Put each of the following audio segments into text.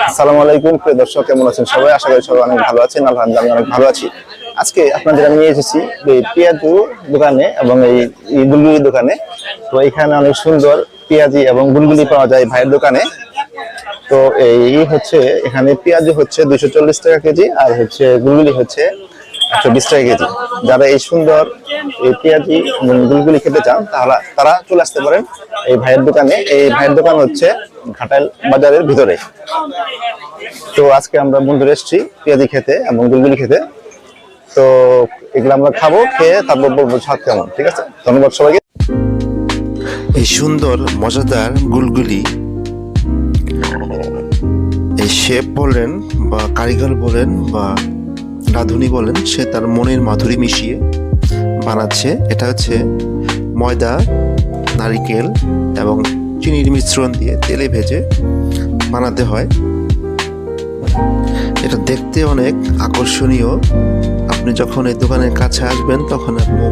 আসসালামু আলাইকুম প্রিয় দর্শক, কেমন আছেন সবাই? আশা করি সবাই অনেক ভালো আছেন। আলহামদুলিল্লাহ আমি অনেক ভালো আছি। আজকে আপনাদের আমি নিয়ে এসেছি এই পেঁয়াজু দোকানে এবং এই বুলবুলি দোকানে। তো এখানে অনেক সুন্দর পেঁয়াজি এবং বুলবুলি পাওয়া যায় ভাইয়ের দোকানে। তো এই হচ্ছে এখানে পেঁয়াজু হচ্ছে 240 টাকা কেজি, আর হচ্ছে বুলবুলি হচ্ছে 120 টাকা কেজি। যারা এই সুন্দর এই পেঁয়াজি বুলবুলি খেতে চান তারা চলে আসতে পারেন এই ভাইয়ের দোকানে। এই ভাইয়ের দোকান হচ্ছে ঘাটাইল বাজারের ভিতরে। তো আজকে আমরা বন্ধুরা এসেছি পেঁয়াজি খেতে এবং বুলবুলি খেতে। তো এগুলো আমরা খাবো, খেয়ে তারপর বলবো স্বাদ কেমন। ঠিক আছে, ধন্যবাদ সবাইকে। এই সুন্দর মজাদার গুলগুলি এই শেফ বলেন বা কারিগর বলেন বা রাঁধুনি বলেন, সে তার মনের মাধুরী মিশিয়ে বানাচ্ছে। এটা হচ্ছে ময়দা, নারিকেল এবং চিনির মিশ্রণ দিয়ে তেলে ভেজে বানাতে হয়। এটা দেখতে অনেক আকর্ষণীয়। আপনি যখন এই দোকানের কাছে আসবেন তখন আপনি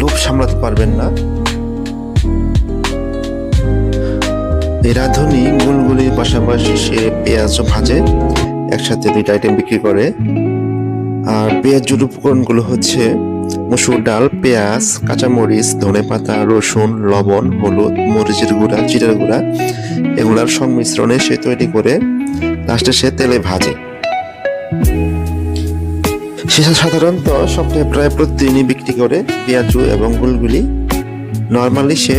লোভ সামলাতে পারবেন না। এই রাঁধুনি গুলগুলির পাশাপাশি সে পেঁয়াজও ভাজে, একসাথে দুইটা আইটেম বিক্রি করে। আর পেঁয়াজের উপকরণগুলো হচ্ছে মসুর ডাল, পেঁয়াজ, কাঁচামরিচ, ধনেপাতা, রসুন, লবণ, হলুদ, মরিচের গুঁড়া, জিরার গুঁড়া, এগুলার সংমিশ্রণে সে তৈরি করে লাস্টে সে তেলে ভাজে। সে সাধারণত সপ্তাহে প্রায় প্রতিদিনই বিক্রি করে পেঁয়াজু এবং গুলগুলি। নর্মালি সে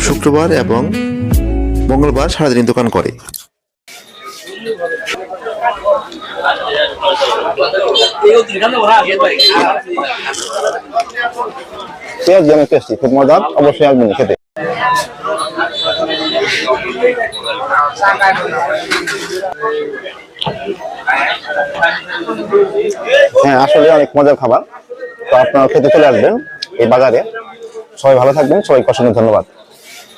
শুক্রবার এবং মঙ্গলবার সারাদিন দোকান করে। পেঁয়াজ অনেক টেস্টি, খুব মজার, অবশ্যই আসবেন খেতে। হ্যাঁ, আসলে অনেক মজার খাবার। তো আপনারা খেতে চলে আসবেন এই বাজারে। সবাই ভালো থাকবেন, সবাইকে অসংখ্য ধন্যবাদ।